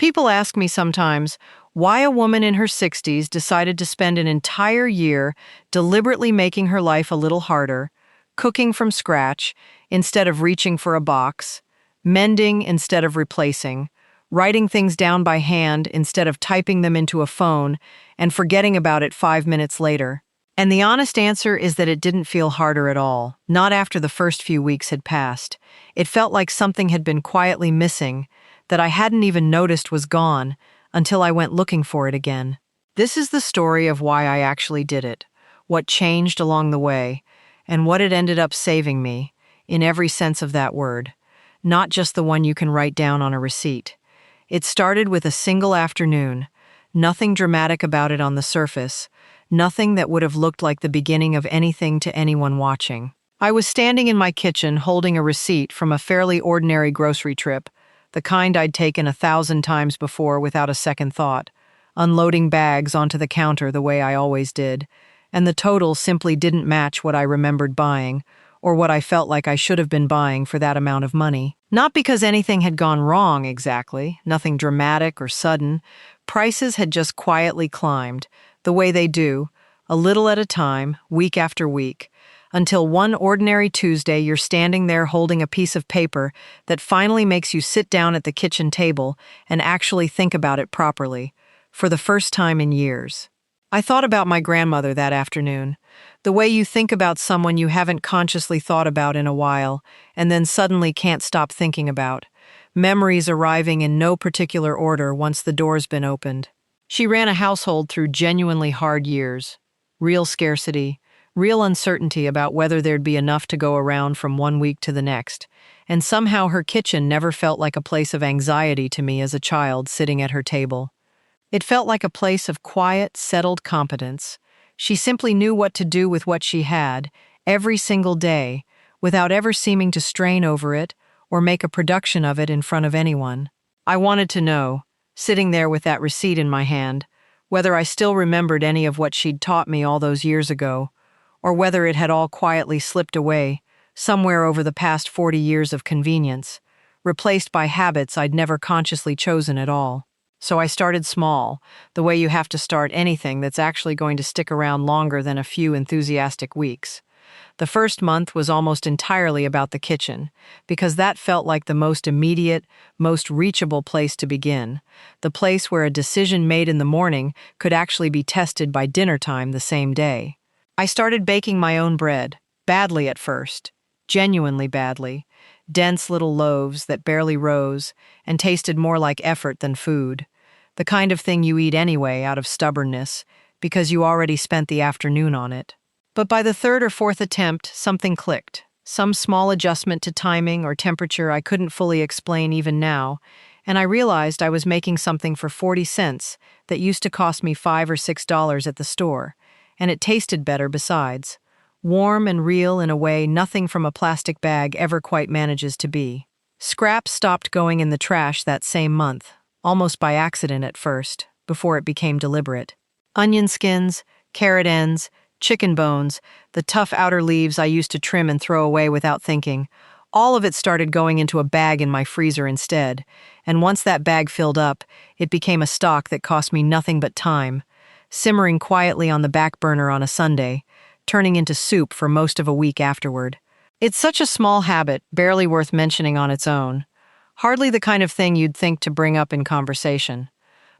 People ask me sometimes why a woman in her 60s decided to spend an entire year deliberately making her life a little harder, cooking from scratch instead of reaching for a box, mending instead of replacing, writing things down by hand instead of typing them into a phone and forgetting about it 5 minutes later. And the honest answer is that it didn't feel harder at all, not after the first few weeks had passed. It felt like something had been quietly missing, that I hadn't even noticed was gone until I went looking for it again. This is the story of why I actually did it, what changed along the way, and what it ended up saving me, in every sense of that word, not just the one you can write down on a receipt. It started with a single afternoon, nothing dramatic about it on the surface, nothing that would have looked like the beginning of anything to anyone watching. I was standing in my kitchen holding a receipt from a fairly ordinary grocery trip, the kind I'd taken 1,000 times before without a second thought, unloading bags onto the counter the way I always did, and the total simply didn't match what I remembered buying, or what I felt like I should have been buying for that amount of money. Not because anything had gone wrong exactly, nothing dramatic or sudden. Prices had just quietly climbed, the way they do, a little at a time, week after week, until one ordinary Tuesday you're standing there holding a piece of paper that finally makes you sit down at the kitchen table and actually think about it properly, for the first time in years. I thought about my grandmother that afternoon, the way you think about someone you haven't consciously thought about in a while, and then suddenly can't stop thinking about, memories arriving in no particular order once the door's been opened. She ran a household through genuinely hard years, real scarcity, real uncertainty about whether there'd be enough to go around from one week to the next, and somehow her kitchen never felt like a place of anxiety to me as a child sitting at her table. It felt like a place of quiet, settled competence. She simply knew what to do with what she had, every single day, without ever seeming to strain over it or make a production of it in front of anyone. I wanted to know, sitting there with that receipt in my hand, whether I still remembered any of what she'd taught me all those years ago, or whether it had all quietly slipped away, somewhere over the past 40 years of convenience, replaced by habits I'd never consciously chosen at all. So I started small, the way you have to start anything that's actually going to stick around longer than a few enthusiastic weeks. The first month was almost entirely about the kitchen, because that felt like the most immediate, most reachable place to begin, the place where a decision made in the morning could actually be tested by dinner time the same day. I started baking my own bread, badly at first, genuinely badly, dense little loaves that barely rose and tasted more like effort than food, the kind of thing you eat anyway out of stubbornness, because you already spent the afternoon on it. But by the third or fourth attempt, something clicked. Some small adjustment to timing or temperature I couldn't fully explain even now, and I realized I was making something for 40 cents that used to cost me $5 or $6 at the store, and it tasted better besides. Warm and real in a way nothing from a plastic bag ever quite manages to be. Scraps stopped going in the trash that same month, almost by accident at first, before it became deliberate. Onion skins, carrot ends, chicken bones, the tough outer leaves I used to trim and throw away without thinking, all of it started going into a bag in my freezer instead, and once that bag filled up, it became a stock that cost me nothing but time, simmering quietly on the back burner on a Sunday, turning into soup for most of a week afterward. It's such a small habit, barely worth mentioning on its own, hardly the kind of thing you'd think to bring up in conversation.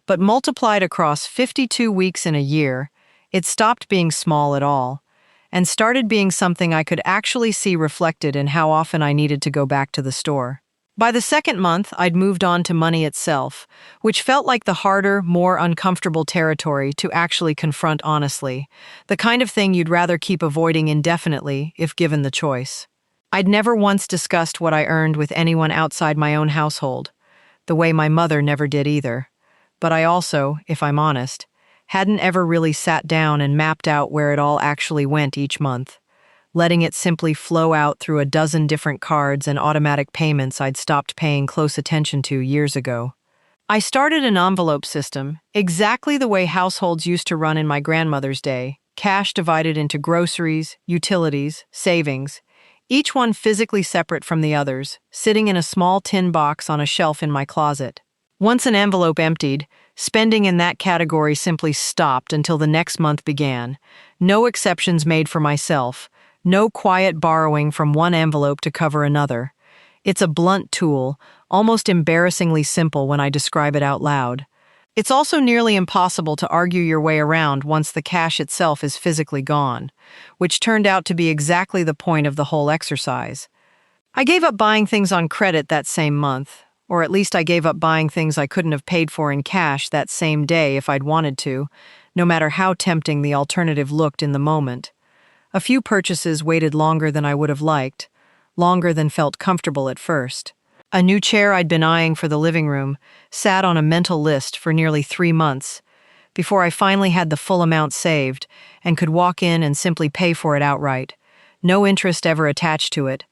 But multiplied across 52 weeks in a year, it stopped being small at all, and started being something I could actually see reflected in how often I needed to go back to the store. By the second month, I'd moved on to money itself, which felt like the harder, more uncomfortable territory to actually confront honestly, the kind of thing you'd rather keep avoiding indefinitely if given the choice. I'd never once discussed what I earned with anyone outside my own household, the way my mother never did either. But I also, if I'm honest, hadn't ever really sat down and mapped out where it all actually went each month, letting it simply flow out through a dozen different cards and automatic payments I'd stopped paying close attention to years ago. I started an envelope system, exactly the way households used to run in my grandmother's day, cash divided into groceries, utilities, savings, each one physically separate from the others, sitting in a small tin box on a shelf in my closet. Once an envelope emptied, spending in that category simply stopped until the next month began. No exceptions made for myself, no quiet borrowing from one envelope to cover another. It's a blunt tool, almost embarrassingly simple when I describe it out loud. It's also nearly impossible to argue your way around once the cash itself is physically gone, which turned out to be exactly the point of the whole exercise. I gave up buying things on credit that same month, or at least I gave up buying things I couldn't have paid for in cash that same day if I'd wanted to, no matter how tempting the alternative looked in the moment. A few purchases waited longer than I would have liked, longer than felt comfortable at first. A new chair I'd been eyeing for the living room sat on a mental list for nearly 3 months before I finally had the full amount saved and could walk in and simply pay for it outright. No interest ever attached to it.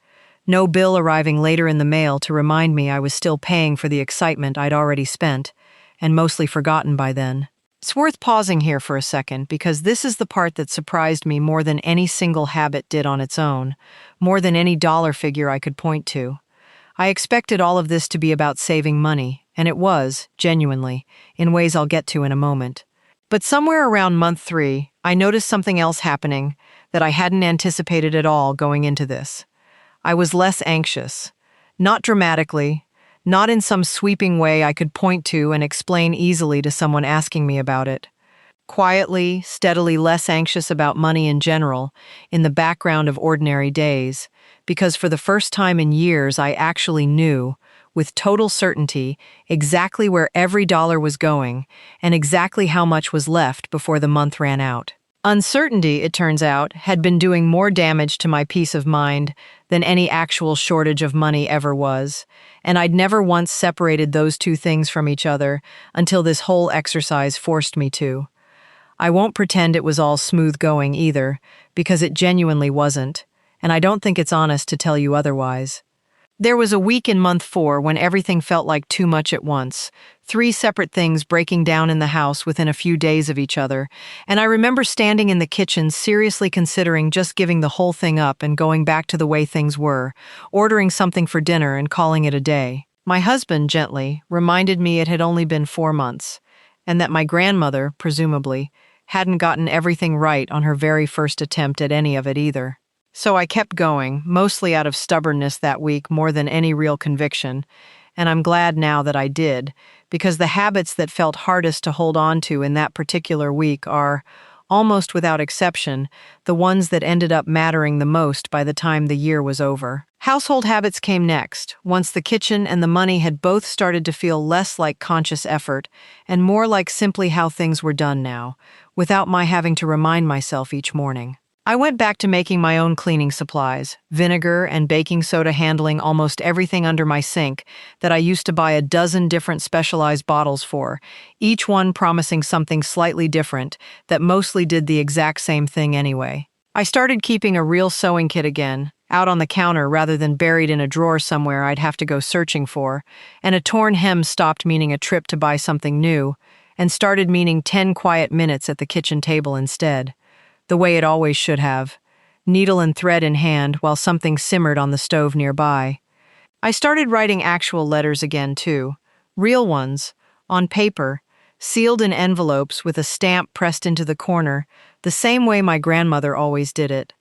No bill arriving later in the mail to remind me I was still paying for the excitement I'd already spent, and mostly forgotten by then. It's worth pausing here for a second because this is the part that surprised me more than any single habit did on its own, more than any dollar figure I could point to. I expected all of this to be about saving money, and it was, genuinely, in ways I'll get to in a moment. But somewhere around month 3, I noticed something else happening that I hadn't anticipated at all going into this. I was less anxious. Not dramatically, not in some sweeping way I could point to and explain easily to someone asking me about it. Quietly, steadily less anxious about money in general, in the background of ordinary days, because for the first time in years I actually knew, with total certainty, exactly where every dollar was going and exactly how much was left before the month ran out. Uncertainty, it turns out, had been doing more damage to my peace of mind than any actual shortage of money ever was, and I'd never once separated those two things from each other until this whole exercise forced me to. I won't pretend it was all smooth going either, because it genuinely wasn't, and I don't think it's honest to tell you otherwise. There was a week in month 4 when everything felt like too much at once, 3 separate things breaking down in the house within a few days of each other, and I remember standing in the kitchen seriously considering just giving the whole thing up and going back to the way things were, ordering something for dinner and calling it a day. My husband, gently, reminded me it had only been 4 months, and that my grandmother, presumably, hadn't gotten everything right on her very first attempt at any of it either. So I kept going, mostly out of stubbornness that week more than any real conviction, and I'm glad now that I did, because the habits that felt hardest to hold on to in that particular week are, almost without exception, the ones that ended up mattering the most by the time the year was over. Household habits came next, once the kitchen and the money had both started to feel less like conscious effort and more like simply how things were done now, without my having to remind myself each morning. I went back to making my own cleaning supplies, vinegar and baking soda handling almost everything under my sink that I used to buy a dozen different specialized bottles for, each one promising something slightly different that mostly did the exact same thing anyway. I started keeping a real sewing kit again, out on the counter rather than buried in a drawer somewhere I'd have to go searching for, and a torn hem stopped meaning a trip to buy something new, and started meaning 10 quiet minutes at the kitchen table instead. The way it always should have, needle and thread in hand while something simmered on the stove nearby. I started writing actual letters again, too. Real ones, on paper, sealed in envelopes with a stamp pressed into the corner, the same way my grandmother always did it.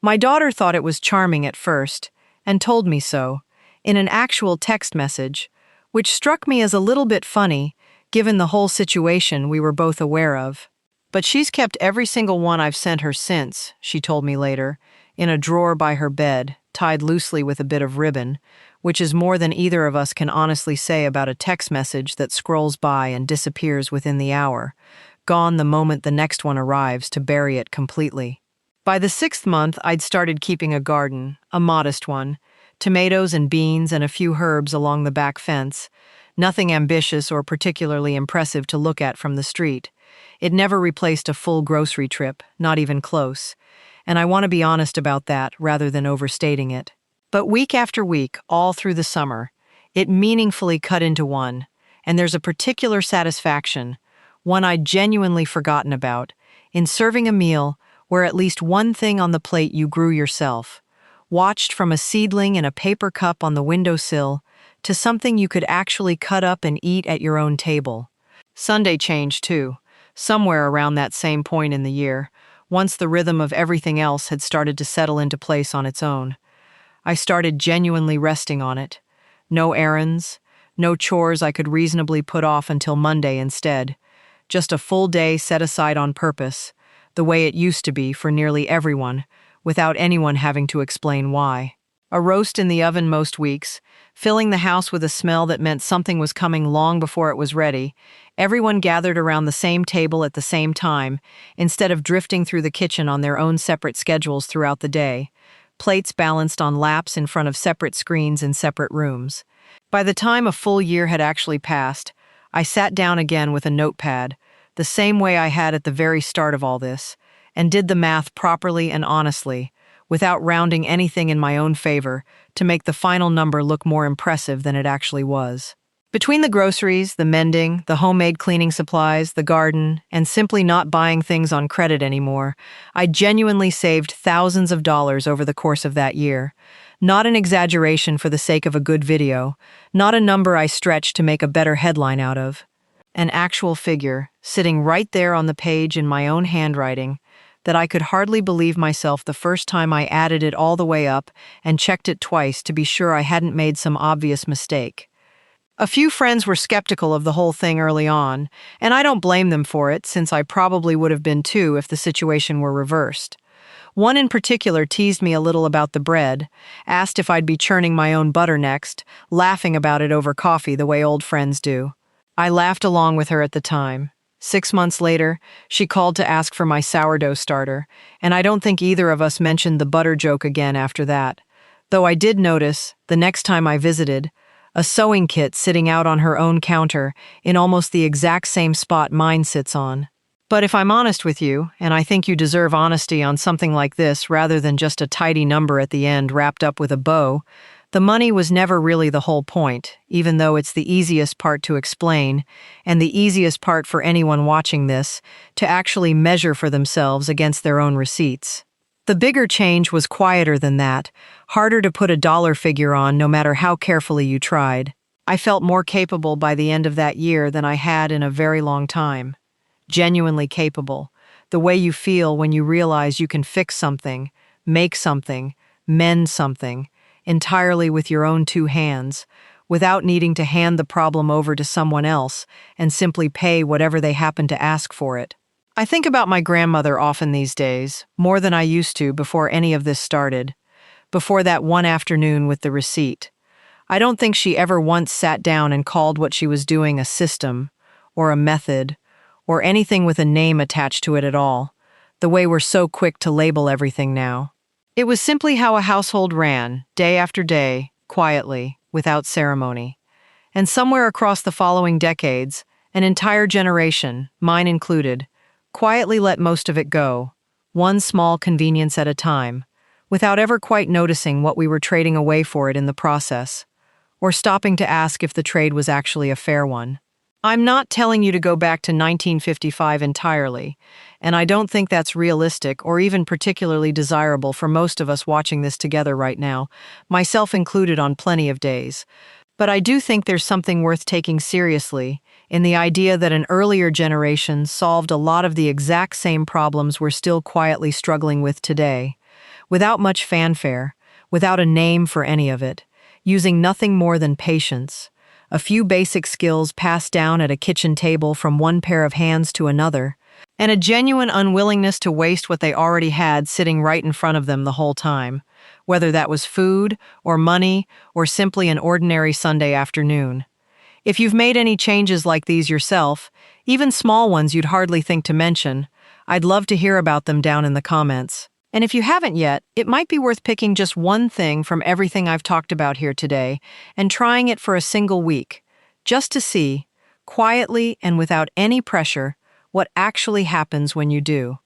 My daughter thought it was charming at first, and told me so, in an actual text message, which struck me as a little bit funny, given the whole situation we were both aware of. But she's kept every single one I've sent her since, she told me later, in a drawer by her bed, tied loosely with a bit of ribbon, which is more than either of us can honestly say about a text message that scrolls by and disappears within the hour, gone the moment the next one arrives to bury it completely. By the 6th month, I'd started keeping a garden, a modest one, tomatoes and beans and a few herbs along the back fence, nothing ambitious or particularly impressive to look at from the street. It never replaced a full grocery trip, not even close, and I want to be honest about that rather than overstating it. But week after week, all through the summer, it meaningfully cut into one, and there's a particular satisfaction, one I'd genuinely forgotten about, in serving a meal where at least one thing on the plate you grew yourself, watched from a seedling in a paper cup on the windowsill to something you could actually cut up and eat at your own table. Sunday changed too, somewhere around that same point in the year, once the rhythm of everything else had started to settle into place on its own. I started genuinely resting on it. No errands, no chores I could reasonably put off until Monday instead. Just a full day set aside on purpose, the way it used to be for nearly everyone, without anyone having to explain why. A roast in the oven most weeks, filling the house with a smell that meant something was coming long before it was ready, everyone gathered around the same table at the same time, instead of drifting through the kitchen on their own separate schedules throughout the day, plates balanced on laps in front of separate screens in separate rooms. By the time a full year had actually passed, I sat down again with a notepad, the same way I had at the very start of all this, and did the math properly and honestly, without rounding anything in my own favor, to make the final number look more impressive than it actually was. Between the groceries, the mending, the homemade cleaning supplies, the garden, and simply not buying things on credit anymore, I genuinely saved thousands of dollars over the course of that year. Not an exaggeration for the sake of a good video, not a number I stretched to make a better headline out of. An actual figure, sitting right there on the page in my own handwriting, that I could hardly believe myself the first time I added it all the way up and checked it twice to be sure I hadn't made some obvious mistake. A few friends were skeptical of the whole thing early on, and I don't blame them for it, since I probably would have been too if the situation were reversed. One in particular teased me a little about the bread, asked if I'd be churning my own butter next, laughing about it over coffee the way old friends do. I laughed along with her at the time. 6 months later, she called to ask for my sourdough starter, and I don't think either of us mentioned the butter joke again after that. Though I did notice, the next time I visited, a sewing kit sitting out on her own counter in almost the exact same spot mine sits on. But if I'm honest with you, and I think you deserve honesty on something like this rather than just a tidy number at the end wrapped up with a bow, the money was never really the whole point, even though it's the easiest part to explain, and the easiest part for anyone watching this to actually measure for themselves against their own receipts. The bigger change was quieter than that, harder to put a dollar figure on no matter how carefully you tried. I felt more capable by the end of that year than I had in a very long time. Genuinely capable, the way you feel when you realize you can fix something, make something, mend something, entirely with your own two hands, without needing to hand the problem over to someone else and simply pay whatever they happen to ask for it. I think about my grandmother often these days, more than I used to before any of this started, before that one afternoon with the receipt. I don't think she ever once sat down and called what she was doing a system, or a method, or anything with a name attached to it at all, the way we're so quick to label everything now. It was simply how a household ran, day after day, quietly, without ceremony. And somewhere across the following decades, an entire generation, mine included, quietly let most of it go, one small convenience at a time, without ever quite noticing what we were trading away for it in the process, or stopping to ask if the trade was actually a fair one. I'm not telling you to go back to 1955 entirely, and I don't think that's realistic or even particularly desirable for most of us watching this together right now, myself included on plenty of days. But I do think there's something worth taking seriously in the idea that an earlier generation solved a lot of the exact same problems we're still quietly struggling with today, without much fanfare, without a name for any of it, using nothing more than patience, a few basic skills passed down at a kitchen table from one pair of hands to another, and a genuine unwillingness to waste what they already had sitting right in front of them the whole time, whether that was food, or money, or simply an ordinary Sunday afternoon. If you've made any changes like these yourself, even small ones you'd hardly think to mention, I'd love to hear about them down in the comments. And if you haven't yet, it might be worth picking just one thing from everything I've talked about here today and trying it for a single week, just to see, quietly and without any pressure, what actually happens when you do.